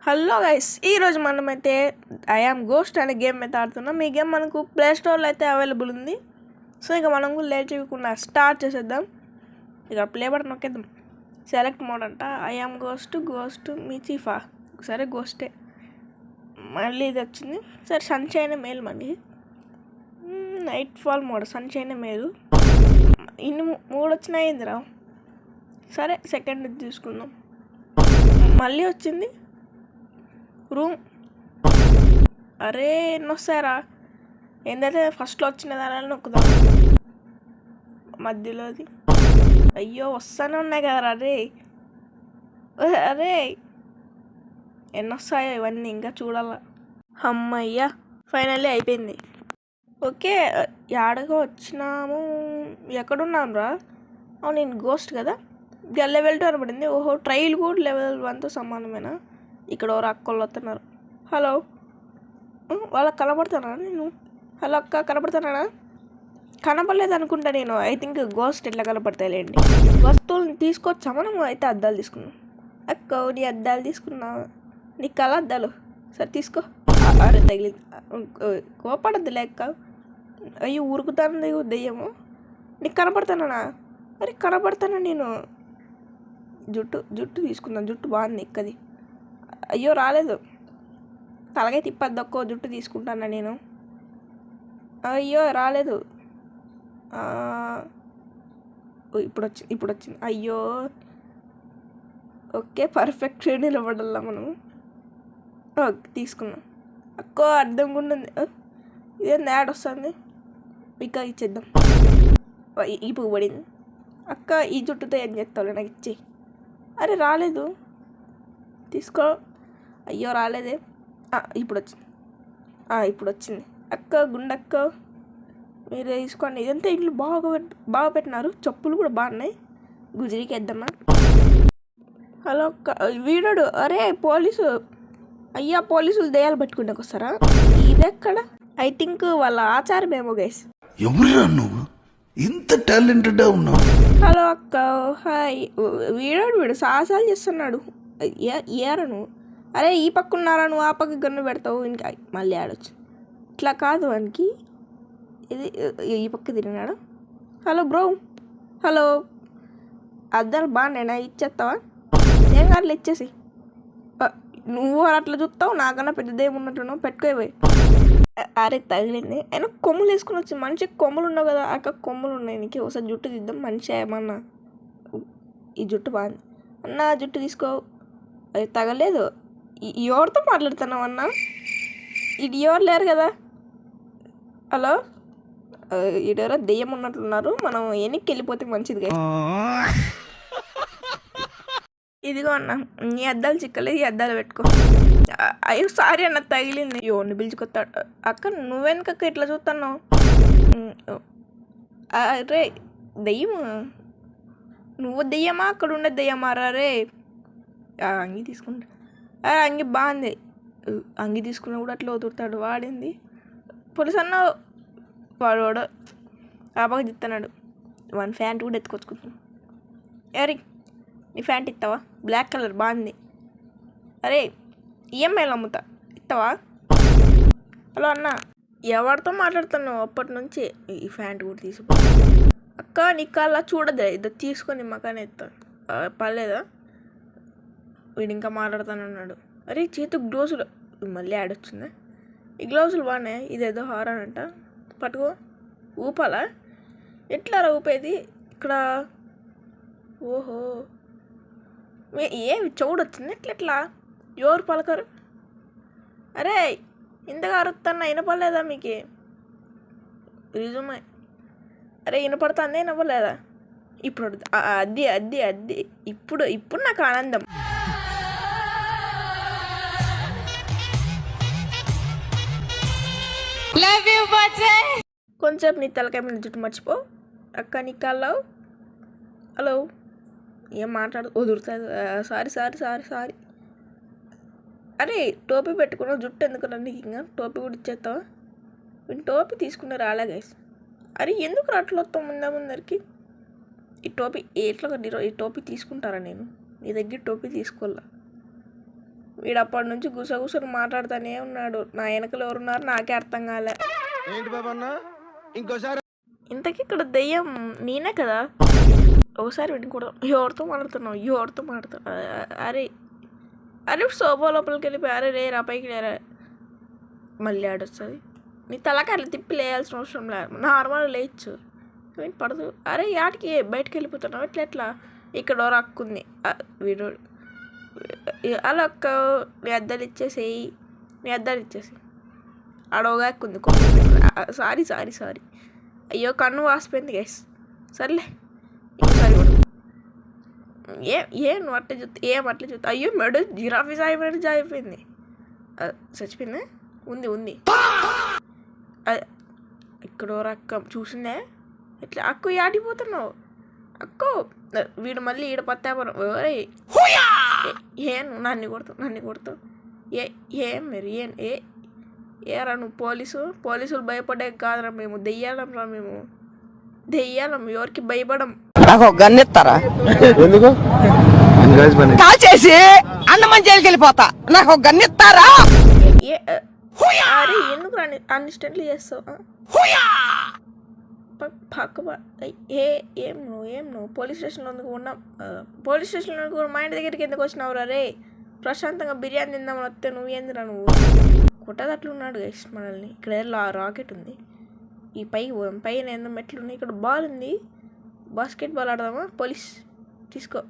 Hello guys, ఈరోజు మనమైతే I am ghost అనే గేమ్ అయితే ఆడుతున్నాం. ఈ గేమ్ మనకు ప్లే స్టోర్లో అయితే అవైలబుల్ ఉంది. సో ఇక మనం లేట్ చేయకుండా స్టార్ట్ చేసేద్దాం. ఇక ప్లే బటన్ నొక్కేద్దాం. సెలెక్ట్ మోడ్ అంట. ఐ యామ్ గోస్ట్ మీ చీఫా. సరే గోస్టే. మళ్ళీ ఇది వచ్చింది. సరే సన్షైన్ మేలు మళ్ళీ. నైట్ ఫాల్ మోడ్ సన్షైన్ మేలు. ఇన్ని 3 వచ్చినాయి ఇందిరా. సరే సెకండ్ తీసుకుందాం. మళ్ళీ వచ్చింది రూమ్. అరే ఎన్ని వస్తాయరా? ఏంటంటే ఫస్ట్లో వచ్చిన దాని నొక్కుదాం. మధ్యలోది అయ్యో వస్తానే ఉన్నాయి కదరా. అరే ఎన్ని వస్తాయో ఇవన్నీ ఇంకా చూడాలా. అమ్మయ్యా ఫైనల్లీ అయిపోయింది. ఓకే ఎక్కడికో వచ్చినాము. ఎక్కడున్నాం రా? అవును నేను గోస్ట్ కదా. లెవెల్ 2 అనబడింది. ఓహో ట్రైల్ కూడా లెవెల్ 1తో సమానమేనా? ఇక్కడ ఎవరు అక్కలు వస్తున్నారు. హలో వాళ్ళకి కనబడుతున్నా నేను? హలో అక్క కనబడుతున్నానా? కనపడలేదు అనుకుంటా నేను. ఐ థింక్ గోస్ట్ ఎట్లా కనపడతాయిలేండి. వస్తువులను తీసుకొచ్చా మనము. అయితే అద్దాలు తీసుకున్నాం. అక్క నీ అద్దాలు తీసుకున్నా. నీ కళ అద్దాలు సరే తీసుకో. అరే తగిలింది. కోపడద్దు లేక. అయ్యో ఉరుకుతాను దెయ్యము. నీకు కనపడతానా? అరే కనపడతానా నేను? జుట్టు తీసుకున్నాను. జుట్టు బాగుంది ఎక్కది. అయ్యో రాలేదు. తలగై తిప్పద్దొక్కో జుట్టు తీసుకుంటానా నేను? అయ్యో రాలేదు. ఇప్పుడు వచ్చింది. అయ్యో ఓకే పర్ఫెక్ట్ నిలబడాల మనం. తీసుకున్నాం. అక్కో అర్థం కూడా ఉంది. ఇదేం యాడ్ వస్తుంది. పిక్క ఇచ్చేద్దాం. ఈ పువ్వు పడింది. అక్క ఈ జుట్టుతో ఏం చేస్తావు నాకు ఇచ్చి. అరే రాలేదు. తీసుకో. అయ్యో రాలేదే. ఇప్పుడు వచ్చింది. అక్క గుండక్క మీరు తీసుకోండి. ఇదంతా ఇల్లు బాగా పెట్టినారు. చెప్పులు కూడా బాగున్నాయి. గుజరీకి వేద్దామా? హలో అక్క వీడాడు. అరే పోలీసు. అయ్యా పోలీసులు దయ్యాలు పట్టుకుంటాకు వస్తారా? ఇదెక్కడ? ఐ థింక్ వాళ్ళ ఆచారమేమో గైస్. ఎవరురా నువ్వు ఇంత టాలెంటెడ్ ఉన్నావు? హలో అక్క హాయ్. వీడు సాహసాలు చేస్తున్నాడు. ఏరా నువ్వు? అరే ఈ పక్క ఉన్నారా నువ్వు? ఆ పక్క గన్ను పెడతావు ఇంకా. మళ్ళీ ఆడొచ్చు. ఇట్లా కాదు వానికి. ఇది ఈ పక్క తిరిగినాడు. Hello bro. హలో అద్దాలు బాగున్నాయినా? ఇచ్చేస్తావా? ఏం కాదు ఇచ్చేసి. నువ్వు అట్లా చూస్తావు. నాకన్నా పెద్దదేమున్నట్టున్నావు. పెట్టుకోపోయి. అరే తగిలింది. అయినా కొమ్ములు వేసుకుని వచ్చి మనిషికి కొమ్ములు ఉండవు కదా. అక్క కొమ్ములు ఉన్నాయి నీకు. ఒకసారి జుట్టు తీద్దాం. మనిషి ఏమన్నా ఈ జుట్టు బాగుంది అన్న. జుట్టు తీసుకో. అది తగలేదు. ఎవరితో మాట్లాడుతున్నావు అన్న? ఇది ఎవరు లేరు కదా. హలో ఇడెవరో దెయ్యం ఉన్నట్లున్నారు. మనం వెనక్కి వెళ్ళిపోతే మంచిది. ఇదిగో అన్న నీ అద్దాలు చిక్కలేదు. ఈ అద్దాలు పెట్టుకో. అయ్యో సారీ అన్న తగిలింది. ఎవరిని పిలుచుకొస్తాడు. అక్క నువ్వెనకక్క ఇట్లా చూస్తున్నావు? అరే దెయ్యము. నువ్వు దెయ్యమా అక్కడ ఉండే దెయ్యమా? రే అంగి తీసుకుంటా. అరే అంగి బాగుంది. అంగి తీసుకున్నా కూడా అట్లా వదురుతాడు. వాడింది పులుసు అన్న. వాడు ఆపగా తిస్తున్నాడు. వన్ ఫ్యాంట్ కూడా ఎత్తుకొచ్చుకుంటున్నాడు. అరే నీ ఫ్యాంట్ ఇస్తావా? బ్లాక్ కలర్ బాగుంది. అరే ఈఎంఐలు అమ్ముతా ఇస్తావా? హలో అన్న ఎవరితో మాట్లాడుతున్నావు అప్పటి నుంచి? ఈ ఫ్యాంట్ కూడా తీసుకో. అక్క నీకు అలా చూడదా? ఇది తీసుకొని మకానే ఇస్తాను. పర్లేదా? వీడు ఇంకా మాట్లాడుతానన్నాడు. అరే చేతికి గ్లోజులు. మళ్ళీ యాడ్ వచ్చిందా? ఈ గ్లోజులు బాగున్నాయి. ఇదేదో హారన్ అంట. పట్టుకో. ఊపాలా? ఎట్లా ఊపేది ఇక్కడ? ఓహో ఏమి చౌడు వచ్చింది. ఎట్లా ఎవరు పలకరు? అరే ఇంతగా అరుతున్నా వినపడలేదా మీకు? నిజమే. అరే వినపడుతుంది వినపడలేదా? ఇప్పుడు అద్ది ఇప్పుడు నాకు ఆనందం. కొంచెం నీ తలకాయ మీద జుట్టు మర్చిపో. అక్క నీ కాల్లో. హలో ఏం మాట్లాడు వదురుతుంది. సారీ. అరే టోపీ పెట్టుకున్నావు. జుట్టు ఎందుకు నీకు? ఇంకా టోపీ కూడా ఇచ్చేస్తావా? వీళ్ళు టోపీ తీసుకునే రాలే గైస్. అరే ఎందుకు అట్లా వస్తాం ముందరికి? ఈ టోపీ ఎట్లా ఈ టోపీ తీసుకుంటారా? నేను నీ దగ్గర టోపీ తీసుకోవాలా? వీడు అప్పటి నుంచి గుసగుసలు మాట్లాడుతూనే ఉన్నాడు. నా వెనకలు ఎవరున్నారు నాకే అర్థం కాలే. ఏంటి బాబా అన్న ఇంకోసారి ఇంతకీ ఇక్కడ దెయ్యం నేనే కదా. ఒకసారి వీడిని కూడా ఎవరితో మాట్లాడుతున్నావు. అరే సోఫా లోపలికి వెళ్ళిపోయి అరే లేరా పైకి లేరా మళ్ళీ ఆడొస్తుంది. నీ తలకాయలు తిప్పి లేయాల్సిన అవసరం లేదు, నార్మల్గా లేయచ్చు. పడదు. అరే యాటికి బయటకు వెళ్ళిపోతున్నావు ఎట్లా. ఇక్కడ ఒక అక్క ఉంది, వీడు అలా అక్క నీ అద్దాలు ఇచ్చేసేయి. ఆడోగా అక్క ఉంది. సారీ అయ్యో కన్ను వాసిపోయింది గైస్. సర్లే ఇంకోసారి కూడా నువ్వు అట్లా చూస్తా. అయ్యో మెడ జిరాఫీ అయిపోయింది. చచ్చిపోయింది. ఉంది ఇక్కడ అక్క చూసిందే. ఇట్లా అక్క ఆడిపోతున్నావు అక్కో. వీడు మళ్ళీ ఈడ పత్తాపరం. నువ్వు నన్ను కొడతావు ఏం మీరు ఏరా నువ్వు పోలీసులు భయపడే కాదురా మేము దెయ్యాలం ఎవరికి భయపడం. నాకు గన్నెత్తారా ఎందుకు కాల్చేసి అన్నమని జైలుకి వెళ్ళిపోతా. నాకు గన్నెత్తారా. అరే ఎందుకు అన్నిస్టెంట్లీ చేస్తావు. ఏం నువ్వు పోలీస్ స్టేషన్లో ఉన్నాం. పోలీస్ స్టేషన్లో కూడా మా ఇంటి దగ్గరికి ఎందుకు వచ్చినావురా రే. ప్రశాంతంగా బిర్యానీ తిందామని వస్తే నువ్వేందిరా నువ్వు కొట్టది అట్లున్నాడు గైస్ మనల్ని. ఇక్కడ రాకెట్ ఉంది. ఈ పైన ఏందో మెట్లు ఉన్నాయి. ఇక్కడ బాల్ ఉంది, బాస్కెట్ బాల్ ఆడదామా. పోలీస్ తీసుకో.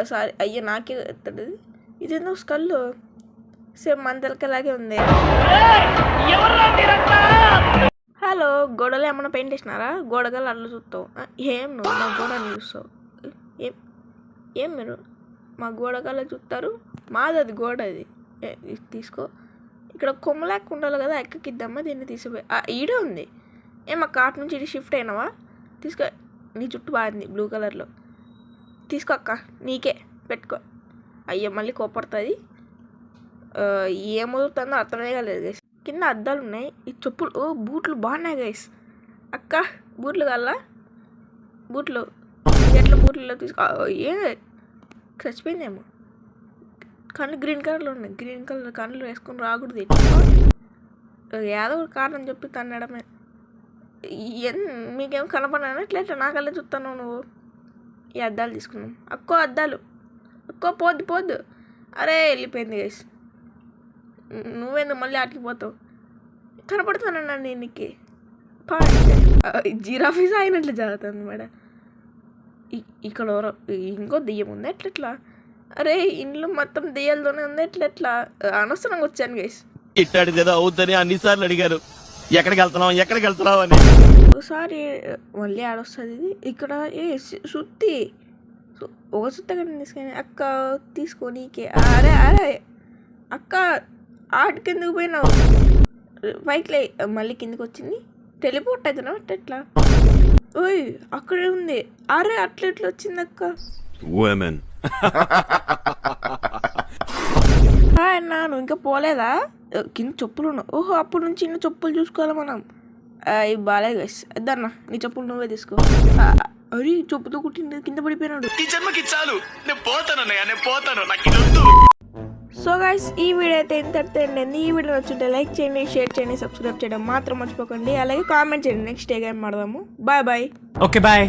సారీ అయ్యో నాకే ఎత్తడు. ఇదేందో స్కల్ సేమ్ మందలకలాగే ఉంది. హలో గోడలు ఏమన్నా పెయింట్ వేసినారా. గోడగలు అట్లా చూస్తావు. ఏం నువ్వు మా గోడని చూస్తావు. ఏం మీరు మా గోడగల చూస్తారు. మాది అది గోడ. అది తీసుకో. ఇక్కడ కొమ్మలాక్ ఉండాలి కదా, ఎక్కకిద్దామా దీన్ని తీసిపోయి. ఈడే ఉంది. మా కార్ట్ నుంచి ఇది షిఫ్ట్ అయినావా. తీసుకో. నీ జుట్టు బాగుంది బ్లూ కలర్లో. తీసుకో అక్క, నీకే పెట్టుకో. అయ్యో మళ్ళీ కోపడుతుంది. ఏం వదులుతుందో అర్థమే కాలేదు గైస్. కింద అద్దాలు ఉన్నాయి. ఈ చెప్పులు బూట్లు బాగున్నాయి గైస్. అక్క బూట్లు కల్లా బూట్లు ఎట్లా బూట్లలో తీసుకో. చచ్చిపోయిందేమో. కళ్ళు గ్రీన్ కలర్లో ఉన్నాయి. గ్రీన్ కలర్ కళ్ళు వేసుకొని రాకూడదు. ఏదో ఒక కారణం చెప్పి తన్నడమే. మీకేం కనపడినా ఇట్లా నాకల్లా చూస్తాను నువ్వు. ఈ అద్దాలు తీసుకున్నాం. అద్దాలు పోద్దు. అరే వెళ్ళిపోయింది గైస్. నువ్వేందుకు మళ్ళీ ఆటికిపోతావు. కనపడుతానన్నా నేను నీకు. జిరాఫీస్ అయినట్లు జరుగుతుంది మేడం. ఇక్కడ ఇంకో దెయ్యం ఉంది. ఎట్లా అరే ఇంట్లో మొత్తం దెయ్యాలతోనే ఉంది. ఎట్లా అనవసరంగా వచ్చాను గైస్. ఇట్టాడిదేదో అవుతుందని అన్నిసార్లు అడిగారు. ఎక్కడికి వెళ్తున్నావు అని. ఒకసారి మళ్ళీ ఆడొస్తుంది ఇది. ఇక్కడ సుత్తి ఒక సుత్తగా తీసుకొని అక్క తీసుకో నీకే. అరే అక్క ఆట కిందకు పోయినావు. పైకి మళ్ళీ కిందకి వచ్చింది. టెలిపోర్ట్ అవుతున్నావు ఎట్లా. ఓయ్ అక్కడే ఉంది. అరే అట్లా వచ్చింది అక్క. అన్నా నువ్వు ఇంకా పోలేదా. కింద చెప్పులు ఉన్నావు. ఓహో అప్పటి నుంచి ఇన్న చెప్పులు చూసుకోవాలి మనం. ఇవి బాగాలేదు గైస్. అద్దన్నా నీ చెప్పులు నువ్వే తీసుకో. అరే చెప్పుతో కుట్టింది కింద పడిపోయినాడు. ఈ జన్మకి చాలు, నేను పోతాను నాకు ఇది వద్దు. సో గైస్ ఈ వీడియో అయితే ఇంతటితో ఎండింది. ఈ వీడియో నచ్చుంటే లైక్ చేయండి, షేర్ చేయండి, సబ్స్క్రైబ్ చేయడం మాత్రం మర్చిపోకండి. అలాగే కామెంట్ చేయండి. నెక్స్ట్ ఏ గేమ్ ఆడదాము. బాయ్. Okay bye.